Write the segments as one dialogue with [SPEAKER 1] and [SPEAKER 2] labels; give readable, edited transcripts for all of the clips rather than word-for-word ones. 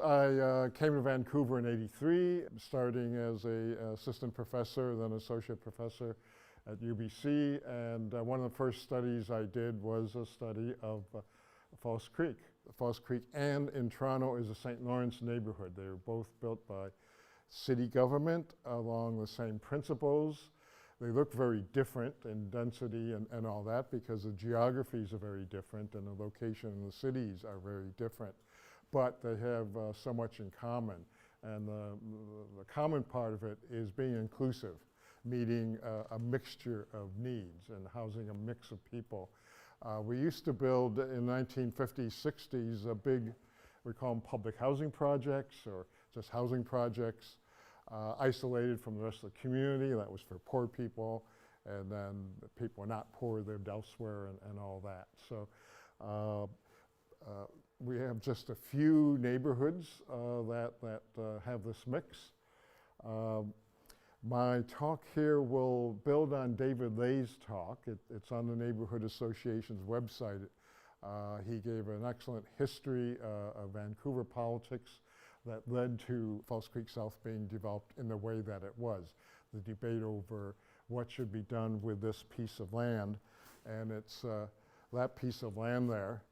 [SPEAKER 1] I came to Vancouver in '83, starting as an assistant professor, then associate professor at UBC, and one of the first studies I did was a study of False Creek. False Creek and in Toronto is the St. Lawrence neighborhood. They were both built by city government along the same principles. They look very different in density and all that because the geographies are very different and the location in the cities are very different. But they have so much in common. And the common part of it is being inclusive, meeting a mixture of needs and housing a mix of people. We used to build in 1950s, 60s a big, we call them public housing projects or just housing projects, isolated from the rest of the community. That was for poor people, and then people not poor lived elsewhere and all that. So we have just a few neighborhoods that have this mix. My talk here will build on David Lay's talk. It's on the Neighborhood Association's website. He gave an excellent history of Vancouver politics that led to False Creek South being developed in the way that it was. The debate over what should be done with this piece of land, and it's that piece of land there.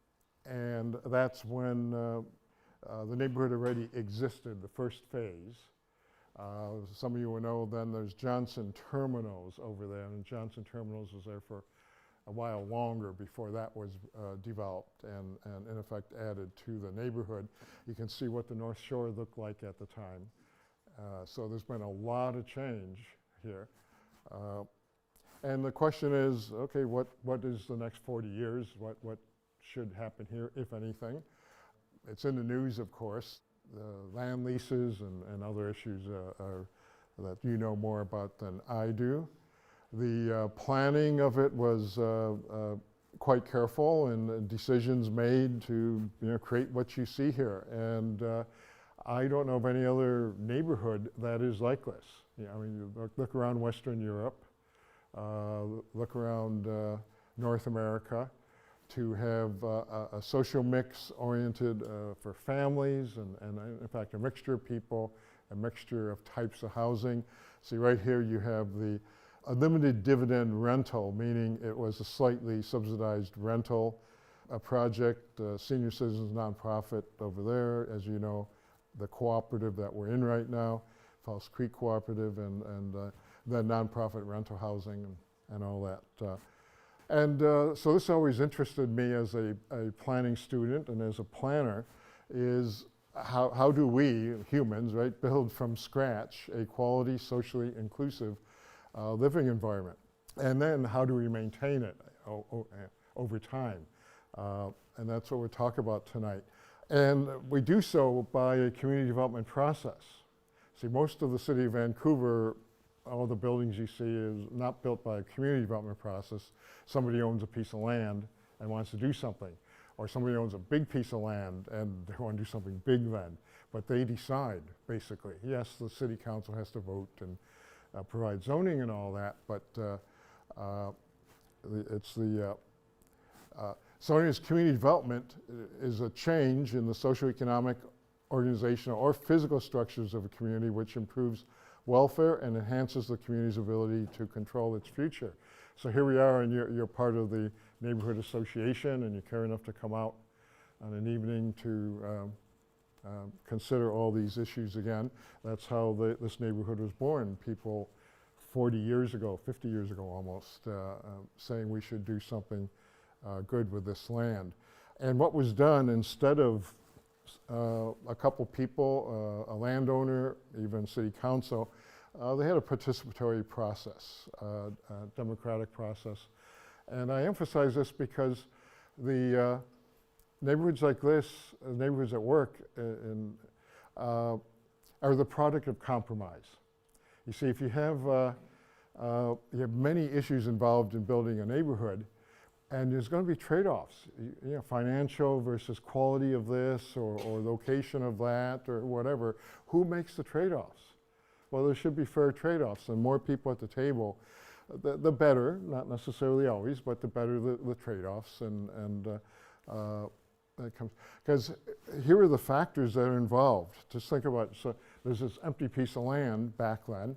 [SPEAKER 1] And that's when the neighborhood already existed, the first phase. Some of you will know then there's Johnson Terminals over there, and Johnson Terminals was there for a while longer before that was developed and in effect added to the neighborhood. You can see what the North Shore looked like at the time. So there's been a lot of change here. And the question is, okay, what is the next 40 years? What should happen here, if anything? It's in the news, of course. The land leases and other issues that you know more about than I do. The planning of it was quite careful, and decisions made to create what you see here. And I don't know of any other neighborhood that is like this. I mean, you look around Western Europe, look around North America, to have a social mix oriented for families and in fact a mixture of people, a mixture of types of housing. See right here you have a limited dividend rental, meaning it was a slightly subsidized rental, a project, senior citizens nonprofit over there, as you know, the cooperative that we're in right now, False Creek Cooperative, and then nonprofit rental housing and all that. So this always interested me as a planning student and as a planner, is how do we, humans, right, build from scratch a quality, socially inclusive living environment? And then how do we maintain it over time? And that's what we'll talk about tonight. And we do so by a community development process. See, most of the city of Vancouver, all the buildings you see is not built by a community development process. Somebody owns a piece of land and wants to do something. Or somebody owns a big piece of land and they want to do something big then. But they decide, basically. Yes, the city council has to vote and provide zoning and all that, but so anyways, community development is a change in the socioeconomic, organizational, or physical structures of a community which improves welfare and enhances the community's ability to control its future. So here we are, and you're part of the neighborhood association, and you care enough to come out on an evening to consider all these issues again. That's how this neighborhood was born. People 40 years ago, 50 years ago almost, saying we should do something good with this land. And what was done, instead of a couple people, a landowner, even city council, they had a participatory process, a democratic process. And I emphasize this because the neighborhoods like this, neighborhoods at work, are the product of compromise. You see, if you have many issues involved in building a neighborhood, and there's going to be trade-offs, financial versus quality of this, or location of that, or whatever. Who makes the trade-offs? Well, there should be fair trade-offs, and more people at the table, the better, not necessarily always, but the better the trade-offs. And that comes, because here are the factors that are involved. Just think about it. So there's this empty piece of land back then,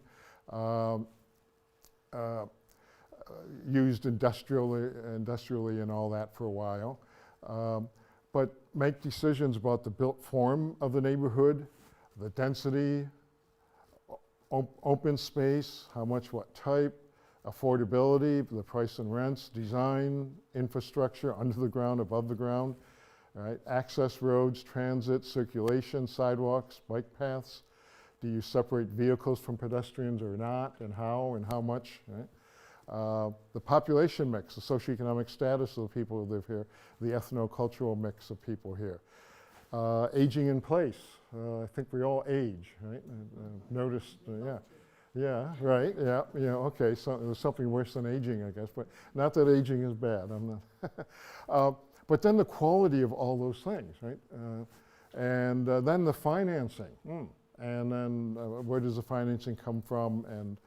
[SPEAKER 1] used industrially and all that for a while. But make decisions about the built form of the neighborhood, the density, open space, how much, what type, affordability, the price and rents, design, infrastructure, under the ground, above the ground, right? Access roads, transit, circulation, sidewalks, bike paths. Do you separate vehicles from pedestrians or not, and how much, right? The population mix, the socioeconomic status of the people who live here, the ethno-cultural mix of people here. Aging in place. I think we all age, right? Noticed, yeah. Yeah, right, yeah, okay, so there's something worse than aging, I guess, but not that aging is bad, I'm not. But then the quality of all those things, right? And then the financing, and then where does the financing come from, and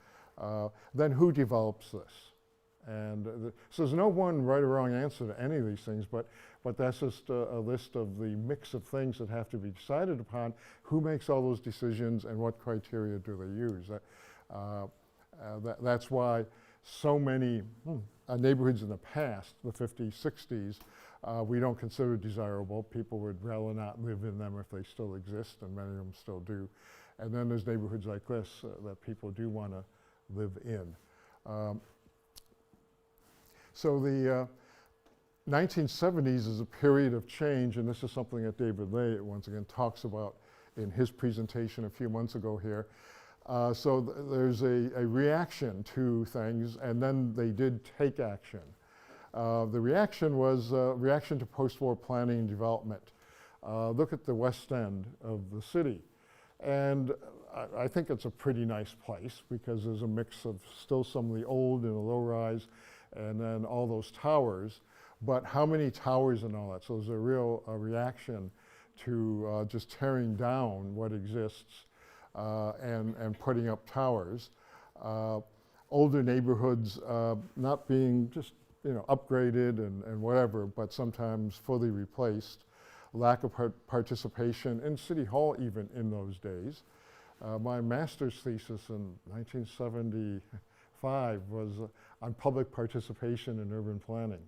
[SPEAKER 1] then who develops this? And so there's no one right or wrong answer to any of these things, but that's just a list of the mix of things that have to be decided upon. Who makes all those decisions, and what criteria do they use? That's why so many neighborhoods in the past, the 50s, 60s, we don't consider desirable. People would rather not live in them if they still exist, and many of them still do. And then there's neighborhoods like this that people do want to live in. So the 1970s is a period of change, and this is something that David Lay once again talks about in his presentation a few months ago here. So there's a reaction to things, and then they did take action. The reaction was reaction to post-war planning and development. Look at the west end of the city. And I think it's a pretty nice place because there's a mix of still some of the old and the low-rise, and then all those towers. But how many towers and all that? So there's a real reaction to just tearing down what exists and putting up towers. Older neighborhoods not being just upgraded and whatever, but sometimes fully replaced. Lack of participation in City Hall even in those days. My master's thesis in 1975 was on public participation in urban planning.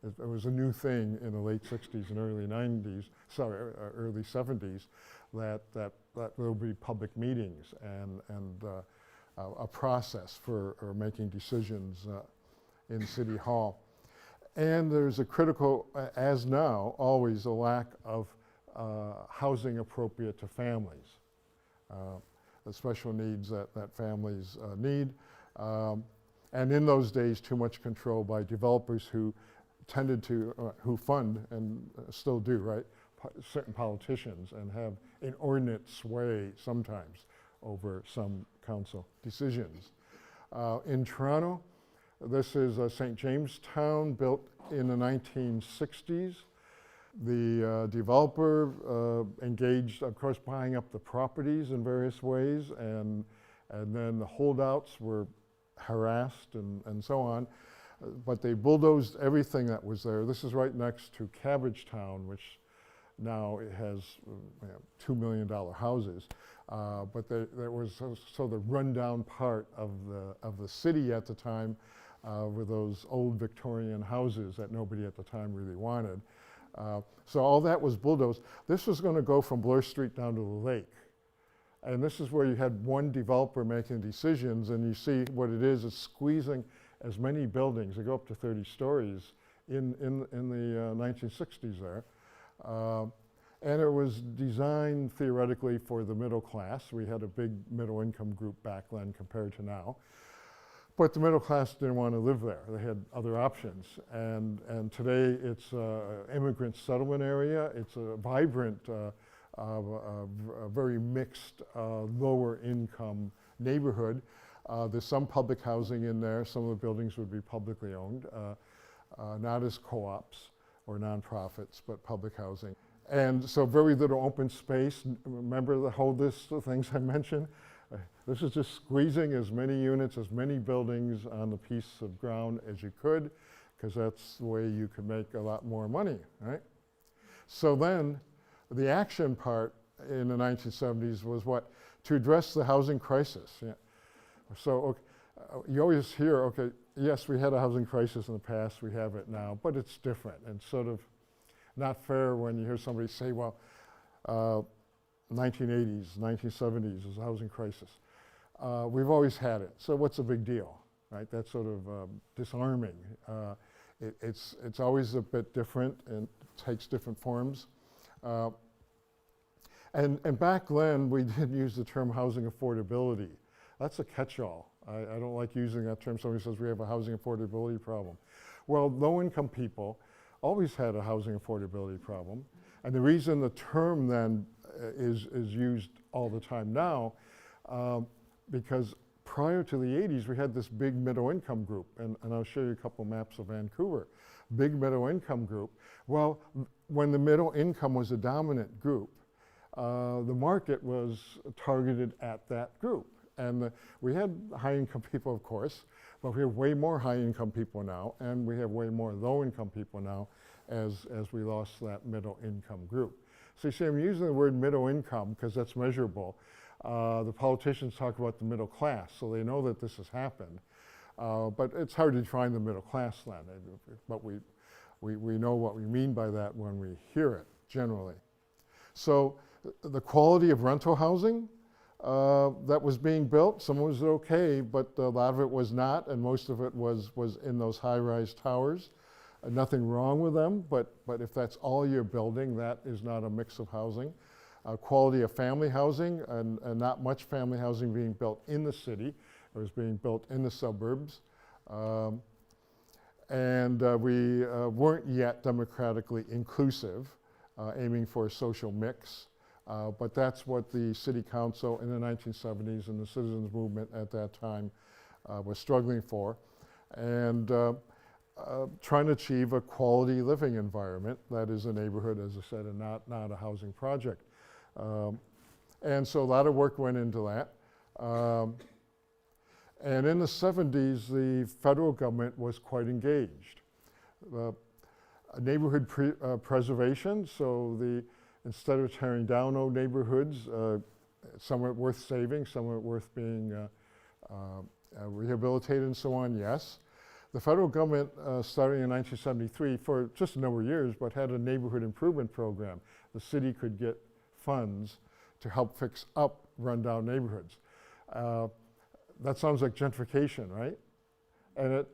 [SPEAKER 1] It was a new thing in the late 60s and early 90s, sorry, early 70s, that there will be public meetings and a process for making decisions in City Hall. And there's a critical, as now, always a lack of housing appropriate to families, the special needs that families need. And in those days, too much control by developers who tended to, who fund and still do, right, certain politicians, and have inordinate sway sometimes over some council decisions. In Toronto, this is St. Jamestown, built in the 1960s. The developer engaged, of course, buying up the properties in various ways, and then the holdouts were harassed and so on. But they bulldozed everything that was there. This is right next to Cabbagetown, which now it has $2 million houses. But there was so the rundown part of the city at the time were those old Victorian houses that nobody at the time really wanted. So all that was bulldozed. This was going to go from Bloor Street down to the lake. And this is where you had one developer making decisions, and you see what it is squeezing as many buildings. They go up to 30 stories in the 1960s there. And it was designed theoretically for the middle class. We had a big middle income group back then compared to now. But the middle class didn't want to live there. They had other options. And today it's an immigrant settlement area. It's a vibrant, very mixed, lower income neighborhood. There's some public housing in there. Some of the buildings would be publicly owned, not as co-ops or nonprofits, but public housing. And so very little open space. Remember the whole list of things I mentioned? This is just squeezing as many units, as many buildings on the piece of ground as you could, because that's the way you could make a lot more money, right? So then the action part in the 1970s was what? To address the housing crisis. Yeah. So you always hear, okay, yes, we had a housing crisis in the past, we have it now, but it's different and sort of not fair when you hear somebody say, well, 1980s, 1970s is a housing crisis. We've always had it, so what's the big deal, right? That's sort of disarming. It's always a bit different and takes different forms. And back then, we did use the term housing affordability. That's a catch-all. I don't like using that term. Somebody says we have a housing affordability problem. Well, low-income people always had a housing affordability problem. And the reason the term then is used all the time now, because prior to the 80s, we had this big middle-income group. And I'll show you a couple maps of Vancouver. Big middle-income group. Well, when the middle income was a dominant group, the market was targeted at that group. And we had high-income people, of course, but we have way more high-income people now, and we have way more low-income people now as we lost that middle-income group. So you see, I'm using the word middle income because that's measurable. The politicians talk about the middle class, so they know that this has happened. But it's hard to define the middle class then, but we know what we mean by that when we hear it, generally. So the quality of rental housing that was being built, some was okay, but a lot of it was not, and most of it was in those high-rise towers. Nothing wrong with them, but if that's all you're building, that is not a mix of housing. Quality of family housing, and not much family housing being built in the city. It was being built in the suburbs. And we weren't yet democratically inclusive, aiming for a social mix. But that's what the city council in the 1970s and the citizens movement at that time was struggling for. And trying to achieve a quality living environment that is a neighborhood, as I said, and not a housing project. And so a lot of work went into that. And in the 70s, the federal government was quite engaged. Neighborhood preservation, so instead of tearing down old neighborhoods, some are worth saving, some are worth being rehabilitated and so on, yes. The federal government, starting in 1973, for just a number of years, but had a neighborhood improvement program. The city could get funds to help fix up rundown neighborhoods. That sounds like gentrification, right? And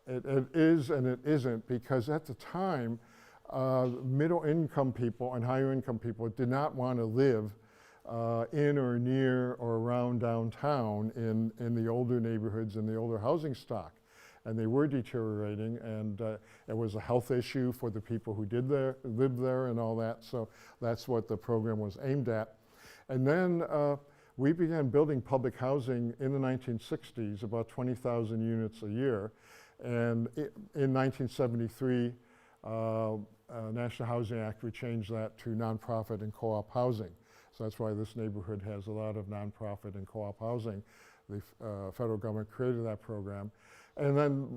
[SPEAKER 1] it is and it isn't, because at the time, middle income people and higher income people did not want to live in or near or around downtown in the older neighborhoods and the older housing stock. And they were deteriorating, and it was a health issue for the people who lived there and all that. So that's what the program was aimed at. And then we began building public housing in the 1960s, about 20,000 units a year. And in 1973, National Housing Act, we changed that to nonprofit and co-op housing. So that's why this neighborhood has a lot of nonprofit and co-op housing. The federal government created that program. And then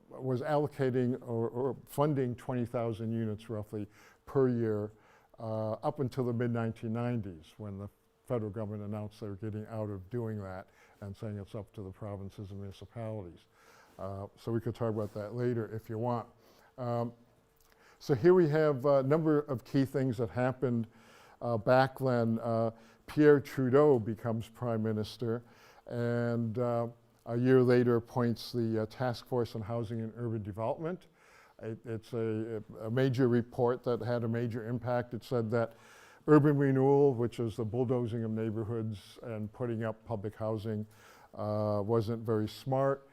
[SPEAKER 1] was allocating or funding 20,000 units roughly per year up until the mid-1990s, when the federal government announced they were getting out of doing that and saying it's up to the provinces and municipalities. So we could talk about that later if you want. So here we have a number of key things that happened back then. Pierre Trudeau becomes Prime Minister, and a year later appoints the Task Force on Housing and Urban Development. It's a major report that had a major impact. It said that urban renewal, which is the bulldozing of neighborhoods and putting up public housing, wasn't very smart.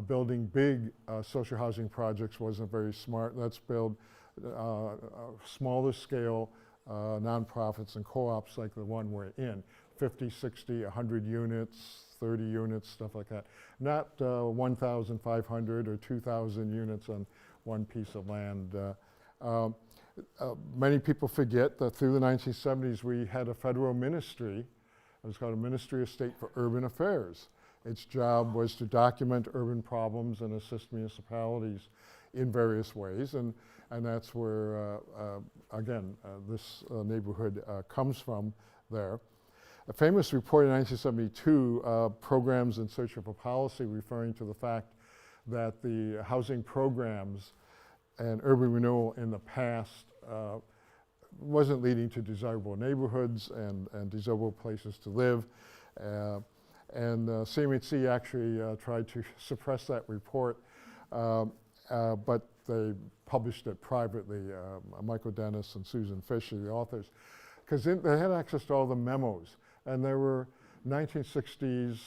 [SPEAKER 1] Building big social housing projects wasn't very smart. Let's build smaller scale nonprofits and co-ops like the one we're in, 50, 60, 100 units, 30 units, stuff like that. Not 1,500 or 2,000 units on one piece of land. Many people forget that through the 1970s we had a federal ministry. It was called a Ministry of State for Urban Affairs. Its job was to document urban problems and assist municipalities in various ways, and that's where, again, this neighborhood comes from there. A famous report in 1972, Programs in Search of a Policy, referring to the fact that the housing programs and urban renewal in the past wasn't leading to desirable neighborhoods and desirable places to live. And CMHC actually tried to suppress that report, but they published it privately, Michael Dennis and Susan Fisher, the authors, because they had access to all the memos. And there were 1960s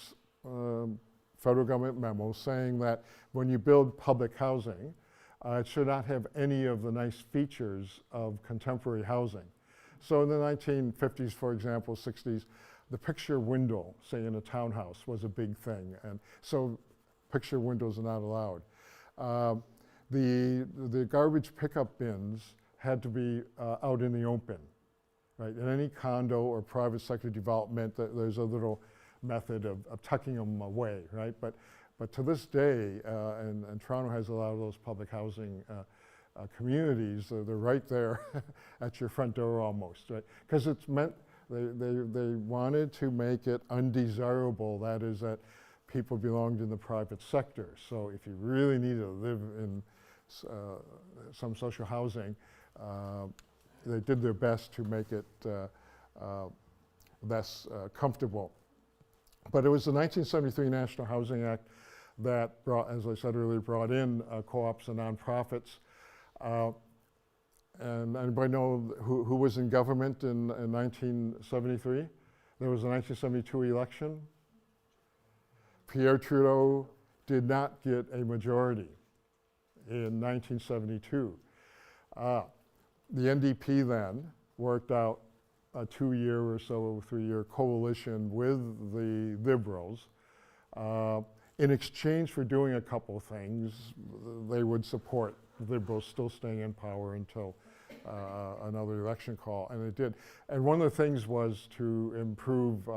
[SPEAKER 1] federal government memos saying that when you build public housing, it should not have any of the nice features of contemporary housing. So in the 1950s, for example, 60s, the picture window, say in a townhouse, was a big thing. And so picture windows are not allowed. The garbage pickup bins had to be out in the open, right? In any condo or private sector development, there's a little method of tucking them away, right? But to this day, and Toronto has a lot of those public housing communities, they're right there at your front door almost, right? Because it's meant, they wanted to make it undesirable, that is that people belonged in the private sector. So if you really needed to live in some social housing, they did their best to make it less comfortable. But it was the 1973 National Housing Act that brought, as I said earlier, brought in co-ops and nonprofits. And anybody know who was in government in 1973? There was a 1972 election. Pierre Trudeau did not get a majority in 1972. The NDP then worked out a 2-year or so, 3-year coalition with the Liberals. In exchange for doing a couple things, they would support the Liberals still staying in power until another election call, and it did. And one of the things was to improve,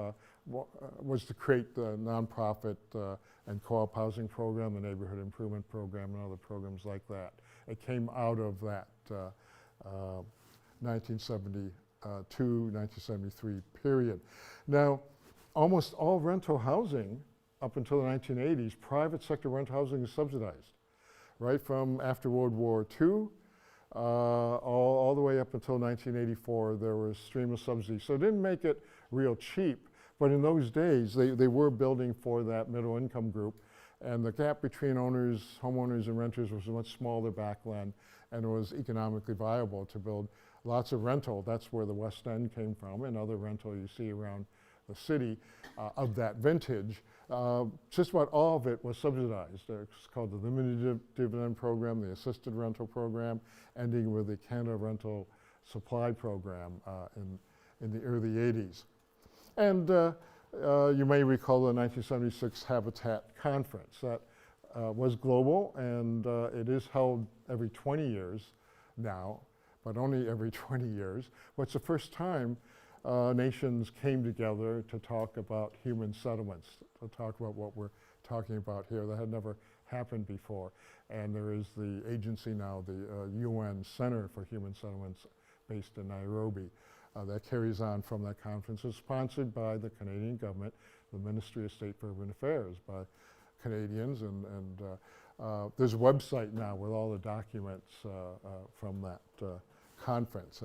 [SPEAKER 1] was to create the nonprofit and co-op housing program, the neighborhood improvement program, and other programs like that. It came out of that 1972, 1973 period. Now, almost all rental housing up until the 1980s, private sector rental housing is subsidized, right from after World War II, all the way up until 1984, there was a stream of subsidies. So it didn't make it real cheap, but in those days, they were building for that middle income group, and the gap between owners, homeowners and renters was much smaller back then, and it was economically viable to build lots of rental. That's where the West End came from, and other rental you see around the city of that vintage. Just about all of it was subsidized. It's called the limited dividend program, the assisted rental program, ending with the Canada Rental Supply program in the early 80s. And you may recall the 1976 Habitat Conference. That was global, and it is held every 20 years now, but only every 20 years. But it's the first time nations came together to talk about human settlements, to talk about what we're talking about here. That had never happened before. And there is the agency now, the UN Center for Human Settlements, based in Nairobi. That carries on from that conference. It's sponsored by the Canadian government, the Ministry of State for Urban Affairs, by Canadians, and there's a website now with all the documents from that conference.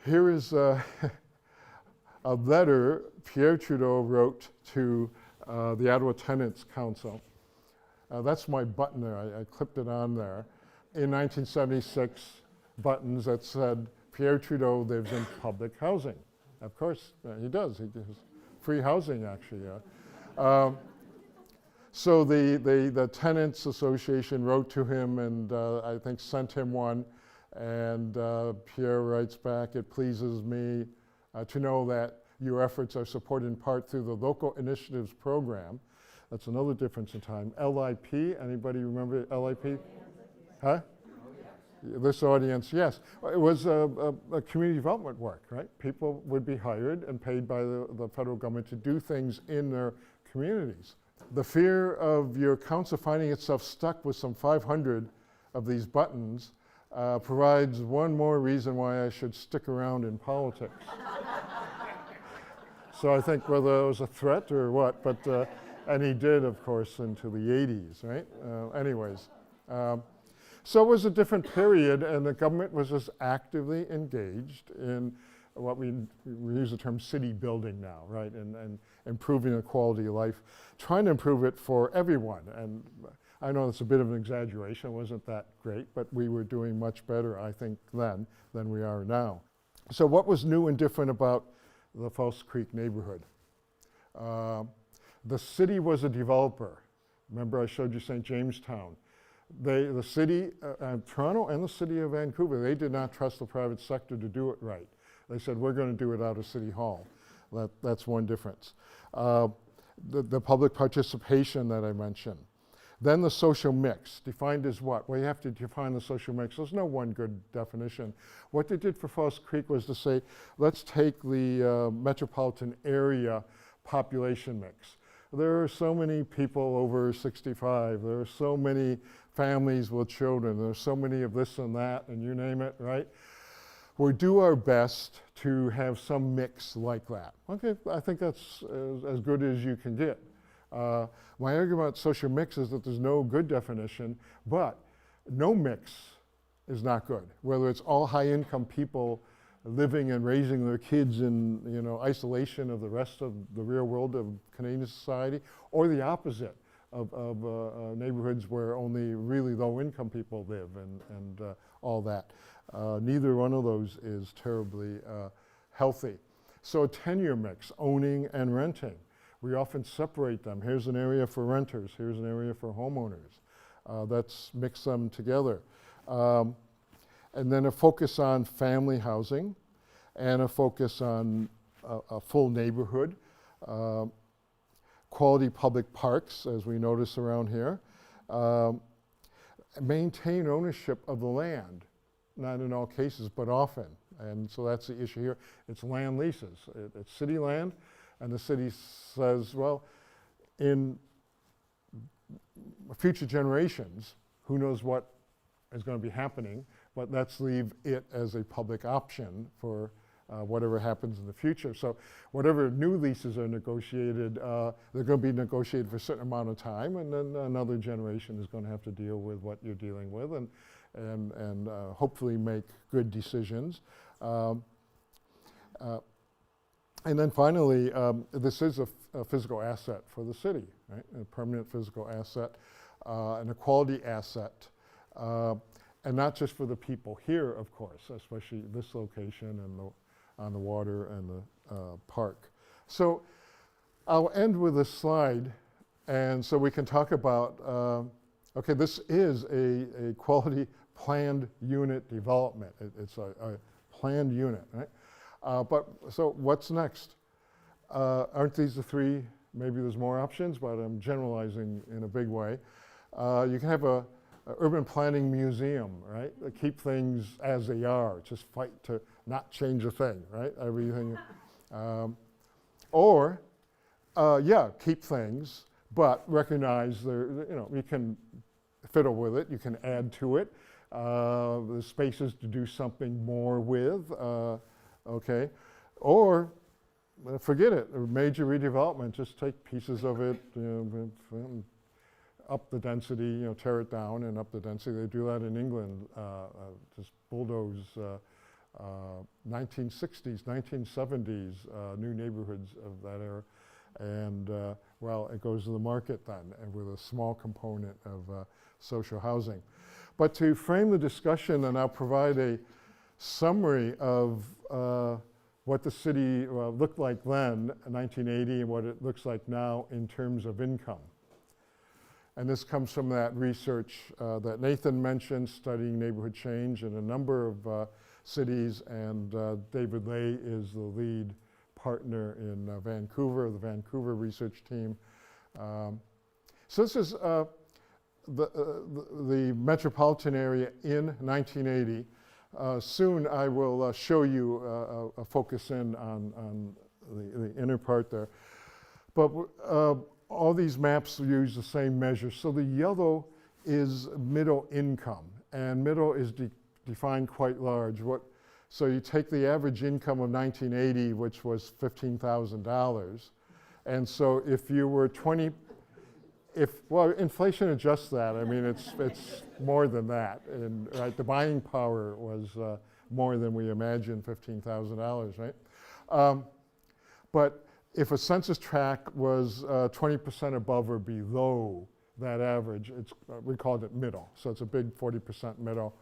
[SPEAKER 1] Here is a letter Pierre Trudeau wrote to the Ottawa Tenants Council. That's my button there. I clipped it on there. In 1976, buttons that said, Pierre Trudeau lives in public housing. Of course, he does. He gives free housing, actually. So the Tenants Association wrote to him and I think sent him one. And Pierre writes back, it pleases me to know that your efforts are supported in part through the Local Initiatives Program. That's another difference in time. LIP, anybody remember LIP? Huh? This audience, yes. It was a community development work, right? People would be hired and paid by the federal government to do things in their communities. The fear of your council finding itself stuck with some 500 of these buttons provides one more reason why I should stick around in politics. So I think whether it was a threat or what, but, and he did, of course, into the 80s, right? Anyways. So it was a different period, and the government was just actively engaged in what we use the term city building now, right? And improving the quality of life, trying to improve it for everyone. And I know it's a bit of an exaggeration, it wasn't that great, but we were doing much better, I think, then than we are now. So what was new and different about the False Creek neighborhood? The city was a developer. Remember I showed you St. Jamestown. The city, Toronto and the city of Vancouver, they did not trust the private sector to do it right. They said, we're going to do it out of City Hall. That's one difference. The public participation that I mentioned. Then the social mix, defined as what? Well, you have to define the social mix. There's no one good definition. What they did for False Creek was to say, let's take the metropolitan area population mix. There are so many people over 65. There are so many families with children. There are so many of this and that, and you name it, right? We'll do our best to have some mix like that. Okay, I think that's as good as you can get. My argument about social mix is that there's no good definition, but no mix is not good. Whether it's all high-income people living and raising their kids in isolation of the rest of the real world of Canadian society, or the opposite of neighborhoods where only really low-income people live and all that. Neither one of those is terribly healthy. So a tenure mix, owning and renting. We often separate them. Here's an area for renters. Here's an area for homeowners. Let's mix them together. And then a focus on family housing and a focus on a full neighborhood. Quality public parks, as we notice around here. Maintain ownership of the land. Not in all cases, but often. And so that's the issue here. It's land leases. It's city land. And the city says, well, in future generations, who knows what is going to be happening, but let's leave it as a public option for whatever happens in the future. So whatever new leases are negotiated, they're going to be negotiated for a certain amount of time, and then another generation is going to have to deal with what you're dealing with and hopefully make good decisions. And then finally, this is a physical asset for the city, right? A permanent physical asset, and a quality asset, and not just for the people here, of course, especially this location and on the water and the park. So I'll end with a slide, and so we can talk about, okay, this is a quality planned unit development. It's a planned unit, right? But so what's next? Aren't these the three? Maybe there's more options, but I'm generalizing in a big way. You can have a urban planning museum, right? Keep things as they are. Just fight to not change a thing, right? Everything. Or, yeah, keep things, but recognize you can fiddle with it. You can add to it. The spaces to do something more with. Okay, or forget it, a major redevelopment, just take pieces of it, up the density, tear it down and up the density. They do that in England, just bulldoze 1960s, 1970s new neighborhoods of that era. And well, it goes to the market then, and with a small component of social housing. But to frame the discussion, and I'll provide a summary of what the city looked like then, in 1980, and what it looks like now in terms of income. And this comes from that research that Nathan mentioned, studying neighborhood change in a number of cities, and David Lay is the lead partner in Vancouver, the Vancouver research team. So this is the metropolitan area in 1980. Soon I will show you a focus in on the inner part there. But all these maps use the same measure. So the yellow is middle income, and middle is defined quite large. So you take the average income of 1980, which was $15,000, and so if you were well, inflation adjusts that. I mean, it's more than that, and right, the buying power was more than we imagined, $15,000, right? But if a census tract was 20% above or below that average, we called it middle. So it's a big 40% middle.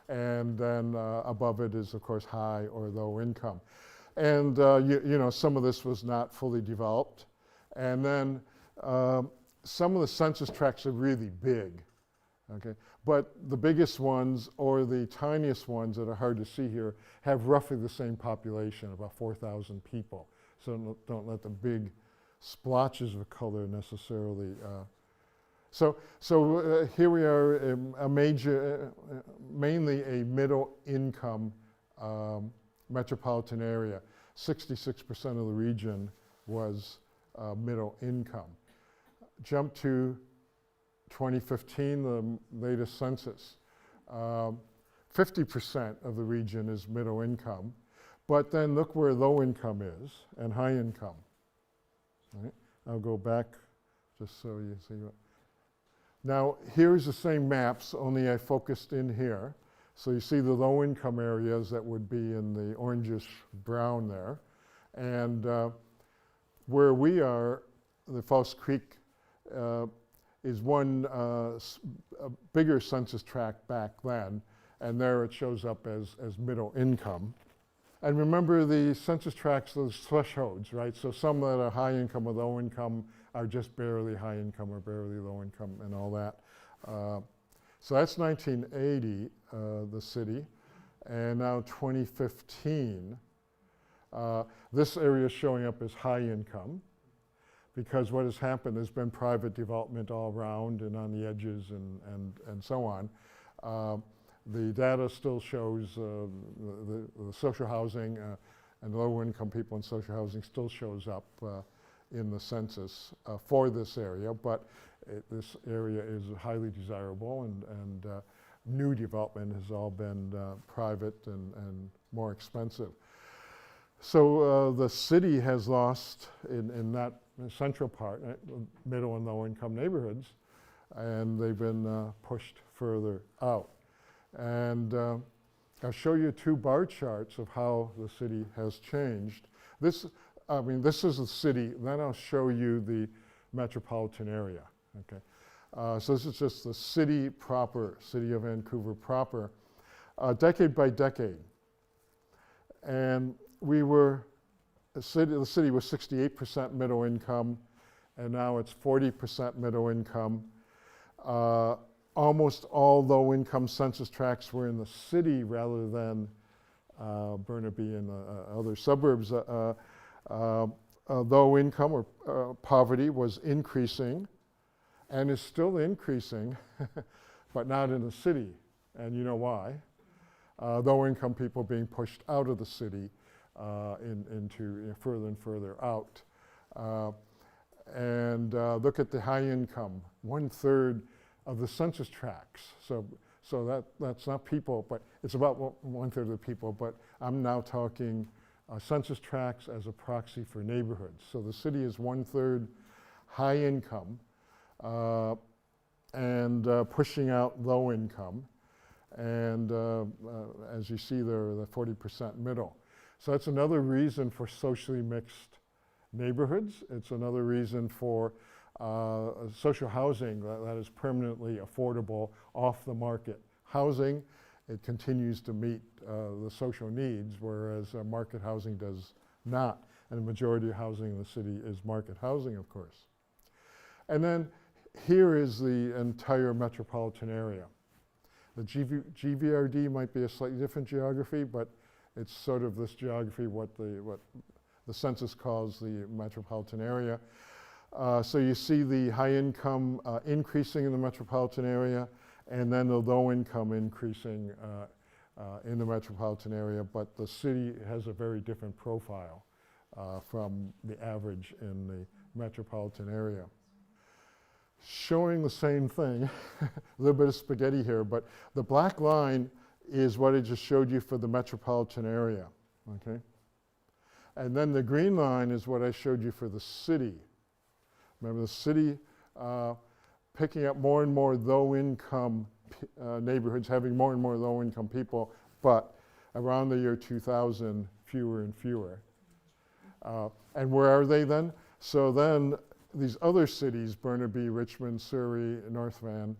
[SPEAKER 1] And then above it is, of course, high or low income. And you know, some of this was not fully developed. And then some of the census tracts are really big, okay? But the biggest ones or the tiniest ones that are hard to see here have roughly the same population, about 4,000 people. So don't let the big splotches of color necessarily. So here we are, a major, mainly a middle income metropolitan area. 66% of the region was middle income. Jump to 2015, the latest census. 50% of the region is middle income. But then look where low income is and high income. Right? I'll go back just so you see. Now, here's the same maps, only I focused in here. So you see the low income areas that would be in the orangish brown there. And where we are, the False Creek, is one a bigger census tract back then. And there it shows up as middle income. And remember the census tracts, those thresholds, right? So some that are high income or low income are just barely high income or barely low income and all that. So that's 1980, the city. And now 2015, this area is showing up as high income because what has happened, there's been private development all around and on the edges and so on. The data still shows the social housing and low-income people in social housing still shows up in the census for this area, but this area is highly desirable and new development has all been private and more expensive. So the city has lost in that central part, middle and low-income neighborhoods, and they've been pushed further out. And I'll show you two bar charts of how the city has changed. This is the city, then I'll show you the metropolitan area, okay? So this is just the city proper, city of Vancouver proper, decade by decade. And the city was 68% middle income, and now it's 40% middle income. Almost all low-income census tracts were in the city rather than Burnaby and other suburbs. Low income or poverty was increasing and is still increasing, but not in the city. And you know why? Low-income people being pushed out of the city into further and further out. And look at the high income, 1/3 of the census tracts. So that's not people, but it's about 1/3 of the people, but I'm now talking census tracts as a proxy for neighborhoods. So the city is 1/3 high income and pushing out low income. And as you see there, the 40% middle. So that's another reason for socially mixed neighborhoods. It's another reason for social housing that is permanently affordable, off the market housing. It continues to meet the social needs, whereas market housing does not. And the majority of housing in the city is market housing, of course. And then here is the entire metropolitan area. The GVRD might be a slightly different geography, but it's sort of this geography, what the census calls the metropolitan area. So you see the high income increasing in the metropolitan area, and then the low income increasing in the metropolitan area, but the city has a very different profile from the average in the metropolitan area. showing the same thing, a little bit of spaghetti here, but the black line is what I just showed you for the metropolitan area, okay? And then the green line is what I showed you for the city. Remember the city picking up more and more low-income neighborhoods, having more and more low-income people, but around the year 2000, fewer and fewer. And where are they then? So then these other cities, Burnaby, Richmond, Surrey, North Van,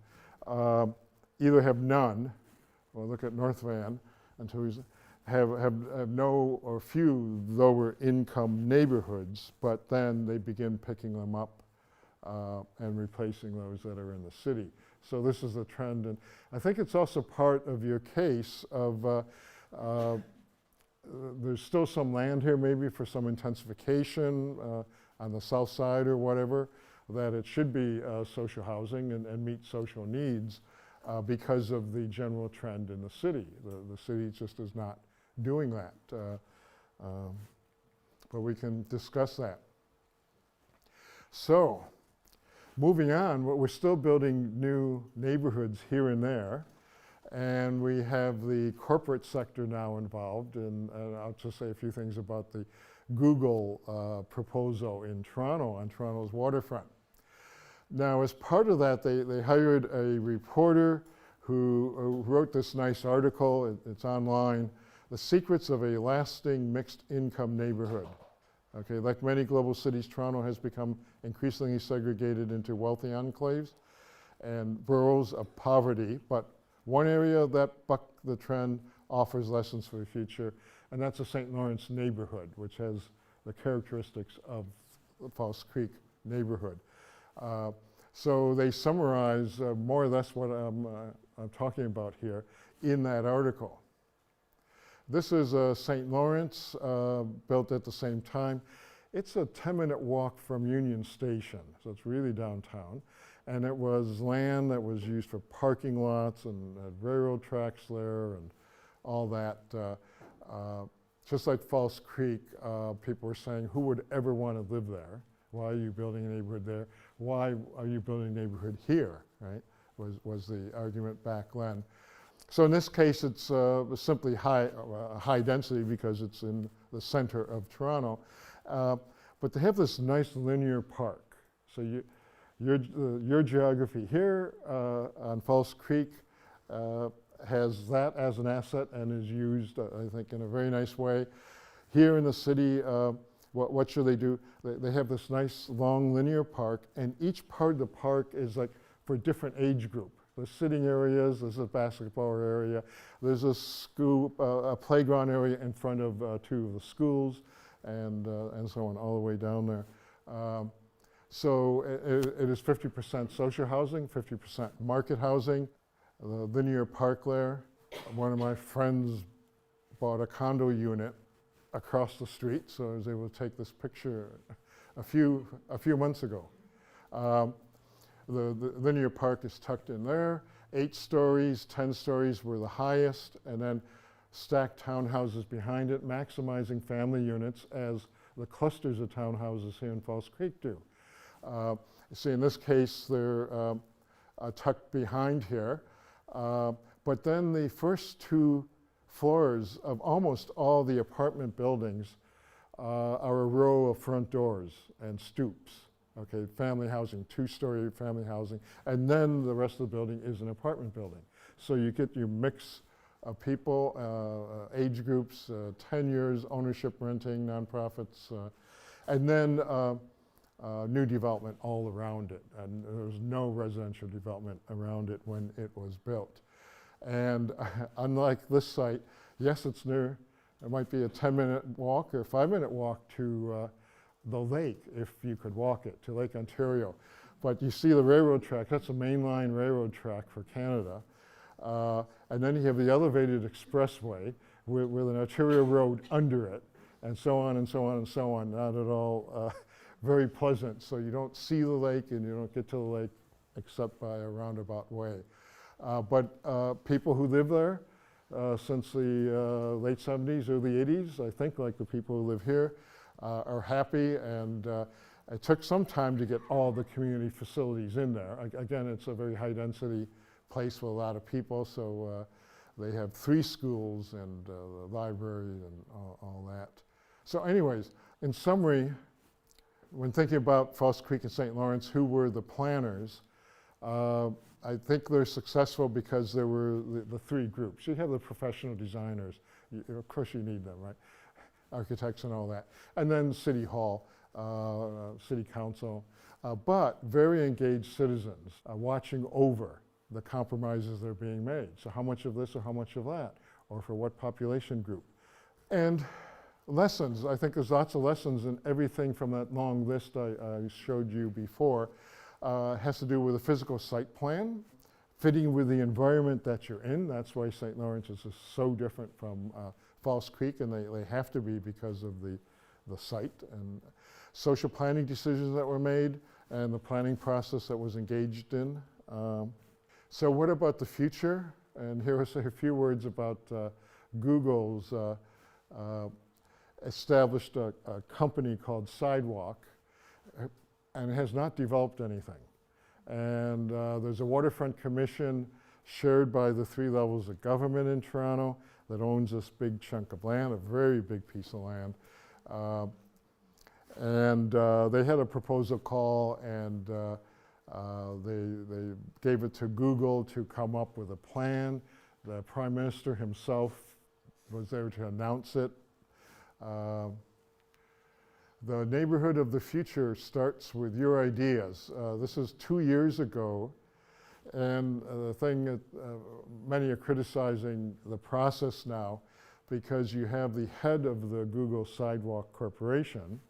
[SPEAKER 1] either have none, well look at North Van, until we have no or few lower income neighborhoods, but then they begin picking them up and replacing those that are in the city. So this is the trend, and I think it's also part of your case of there's still some land here maybe for some intensification on the south side or whatever, that it should be social housing and meet social needs because of the general trend in the city. The city just is not doing that. But we can discuss that. So, moving on, we're still building new neighborhoods here and there. And we have the corporate sector now involved, and I'll just say a few things about the Google proposal in Toronto, on Toronto's waterfront. Now, as part of that, they hired a reporter who wrote this nice article, it's online, The Secrets of a Lasting Mixed Income Neighborhood. Okay, like many global cities, Toronto has become increasingly segregated into wealthy enclaves and boroughs of poverty, but one area that bucked the trend offers lessons for the future, and that's the St. Lawrence neighborhood, which has the characteristics of the False Creek neighborhood. So they summarize more or less what I'm talking about here in that article. This is St. Lawrence, built at the same time. It's a 10-minute walk from Union Station, so it's really downtown. And it was land that was used for parking lots and railroad tracks there and all that. Just like False Creek, people were saying, who would ever want to live there? Why are you building a neighborhood there? Why are you building a neighborhood here, right? Was the argument back then. So in this case, it's simply high density because it's in the center of Toronto. But they have this nice linear park. So your geography here on False Creek has that as an asset and is used, I think, in a very nice way. Here in the city, what should they do? They have this nice long linear park, and each part of the park is like for a different age group. There's sitting areas, there's a basketball area, there's a playground area in front of two of the schools, and so on, all the way down there. So it is 50% social housing, 50% market housing. The linear park there, one of my friends bought a condo unit across the street, so I was able to take this picture a few months ago. The linear park is tucked in there. 8 stories, 10 stories were the highest, and then stacked townhouses behind it, maximizing family units as the clusters of townhouses here in False Creek do. See, in this case, they're tucked behind here. But then the first 2 floors of almost all the apartment buildings are a row of front doors and stoops. Okay, family housing, 2-story family housing, and then the rest of the building is an apartment building. So you get your mix of people, age groups, tenures, ownership, renting, nonprofits, and then new development all around it. And there was no residential development around it when it was built. And unlike this site, yes, it's near, it might be a 10-minute walk or a 5-minute walk to the lake, if you could walk it, to Lake Ontario. But you see the railroad track, that's a mainline railroad track for Canada. And then you have the elevated expressway with an arterial road under it, and so on and so on and so on. Not at all very pleasant. So you don't see the lake and you don't get to the lake except by a roundabout way. But people who live there since the late 70s, early 80s, I think, like the people who live here, are happy, and It took some time to get all the community facilities in there. Again, it's a very high-density place with a lot of people, so they have 3 schools and the library and all that. So anyways, in summary, when thinking about False Creek and St. Lawrence, who were the planners, I think they're successful because there were the 3 groups. You have the professional designers. Of course you need them, right? Architects and all that. And then City Hall, City Council, but very engaged citizens watching over the compromises that are being made. So how much of this or how much of that? Or for what population group? And lessons, I think there's lots of lessons in everything from that long list I showed you before. Has to do with the physical site plan, fitting with the environment that you're in. That's why St. Lawrence is so different from False Creek, and they have to be because of the site. And social planning decisions that were made and the planning process that was engaged in. So what about the future? And here I'll say a few words about Google's established a company called Sidewalk, and it has not developed anything. And there's a waterfront commission shared by the 3 levels of government in Toronto that owns this big chunk of land, a very big piece of land. And they had a proposal call, and they gave it to Google to come up with a plan. The Prime Minister himself was there to announce it. The neighborhood of the future starts with your ideas. This is 2 years ago, and the thing that many are criticizing the process now, because you have the head of the Google Sidewalk Corporation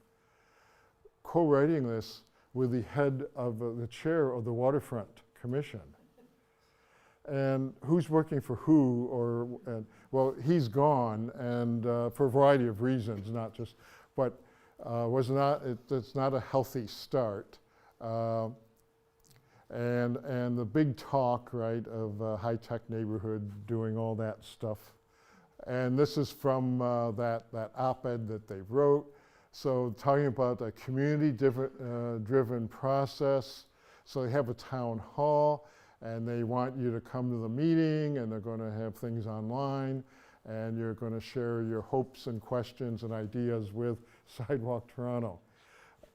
[SPEAKER 1] co-writing this with the head of the chair of the Waterfront Commission. And who's working for who, or, well, he's gone, and for a variety of reasons, not just, but it's not a healthy start. And the big talk, right, of high-tech neighborhood doing all that stuff. And this is from that op-ed that they wrote. So talking about a community-driven process. So they have a town hall, and they want you to come to the meeting, and they're going to have things online, and you're going to share your hopes and questions and ideas with Sidewalk Toronto.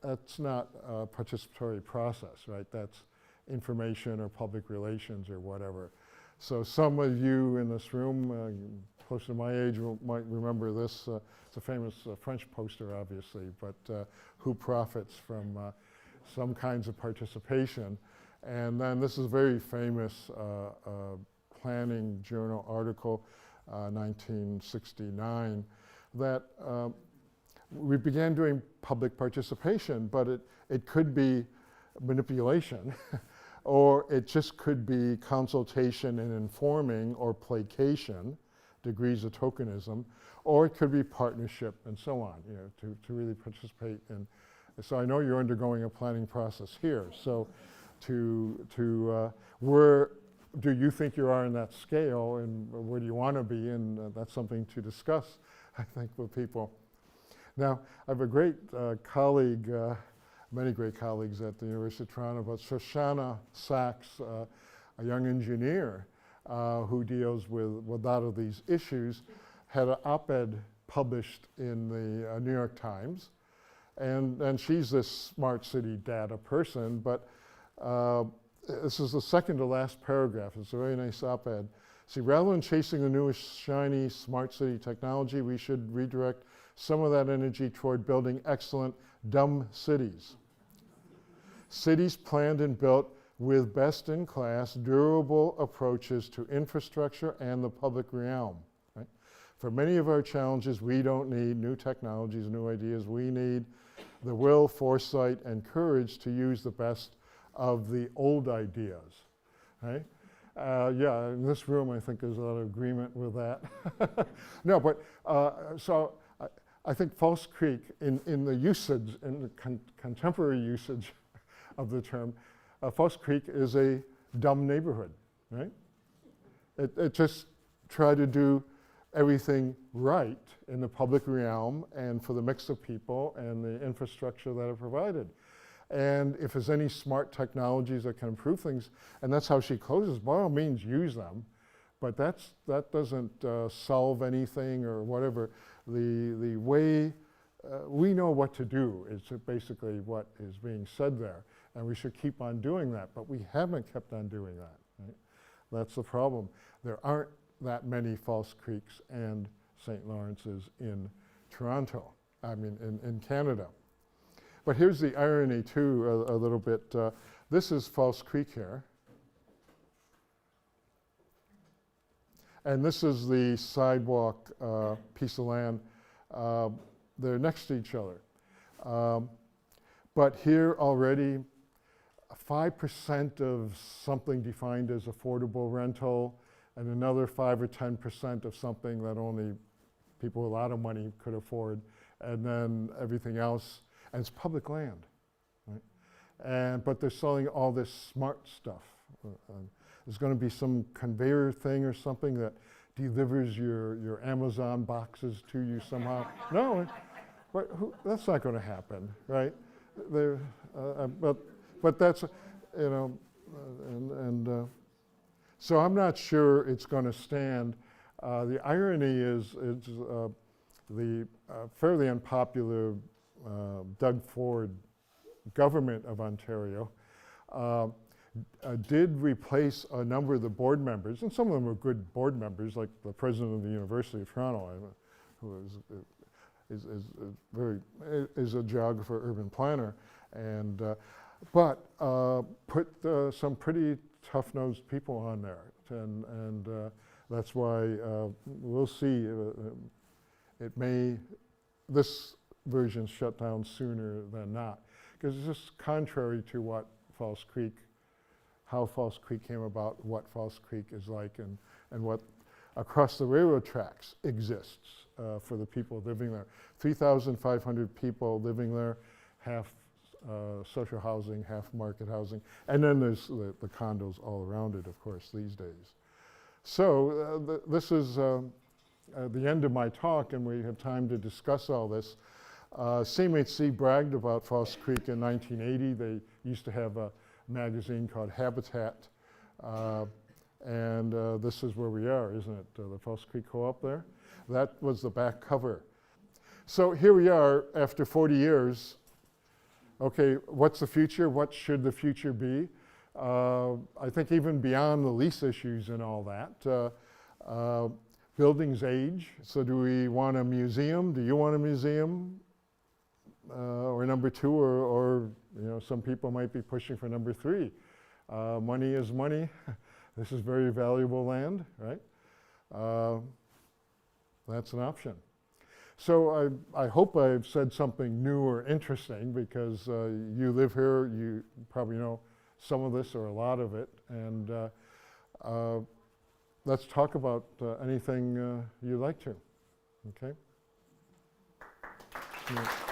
[SPEAKER 1] That's not a participatory process, right? That's information or public relations or whatever. So some of you in this room, close to my age, might remember this. It's a famous French poster, obviously, but who profits from some kinds of participation? And then this is a very famous planning journal article, 1969, that we began doing public participation, but it could be manipulation, or it just could be consultation and informing or placation, degrees of tokenism, or it could be partnership and so on, you know, to really participate in. So I know you're undergoing a planning process here. So where do you think you are in that scale, and where do you want to be? And that's something to discuss, I think, with people. Now, I have a great colleague, many great colleagues at the University of Toronto, but Shoshana Sachs, a young engineer who deals with a lot of these issues, had an op-ed published in the New York Times. And she's this smart city data person, but this is the second to last paragraph. It's a very nice op-ed. See, rather than chasing the newest shiny smart city technology, we should redirect some of that energy toward building excellent dumb cities. Cities planned and built with best-in-class, durable approaches to infrastructure and the public realm. Right? For many of our challenges, we don't need new technologies, new ideas. We need the will, foresight, and courage to use the best of the old ideas. Right? Yeah, in this room, I think there's a lot of agreement with that. No, but so I think False Creek, in the usage, in the contemporary usage of the term, False Creek is a dumb neighborhood, right? It just tried to do everything right in the public realm and for the mix of people and the infrastructure that are provided. And if there's any smart technologies that can improve things, and that's how she closes, by all means use them. But that doesn't solve anything or whatever. The way we know what to do is basically what is being said there. And we should keep on doing that. But we haven't kept on doing that. Right? That's the problem. There aren't that many False Creeks and St. Lawrences in Toronto, I mean in Canada. But here's the irony too, a little bit. This is False Creek here. And this is the sidewalk piece of land. They're next to each other. But here already, 5% of something defined as affordable rental, and another 5 or 10% of something that only people with a lot of money could afford, and then everything else, and it's public land, right? But they're selling all this smart stuff. There's going to be some conveyor thing or something that delivers your Amazon boxes to you somehow. No, that's not going to happen, right? But that's, you know, so I'm not sure it's going to stand. The irony is the fairly unpopular Doug Ford government of Ontario did replace a number of the board members, and some of them were good board members, like the president of the University of Toronto, who is a geographer, urban planner, and but put some pretty tough-nosed people on there, and that's why we'll see. This version shut down sooner than not, because it's just contrary to what False Creek, how False Creek came about, what False Creek is like, and what across the railroad tracks exists for the people living there. 3,500 people living there, half social housing, half market housing, and then there's the condos all around it, of course, these days. So this is the end of my talk, and we have time to discuss all this. CMHC bragged about False Creek in 1980. They used to have a magazine called Habitat, and this is where we are, isn't it? The False Creek Co-op there. That was the back cover. So here we are after 40 years. Okay, what's the future? What should the future be? I think even beyond the lease issues and all that, buildings age. So do we want a museum? Do you want a museum? Or number 2, or you know, some people might be pushing for number 3. Money is money. This is very valuable land, right? That's an option. So I hope I've said something new or interesting, because you live here, you probably know some of this or a lot of it, and let's talk about anything you'd like to, okay? Yeah.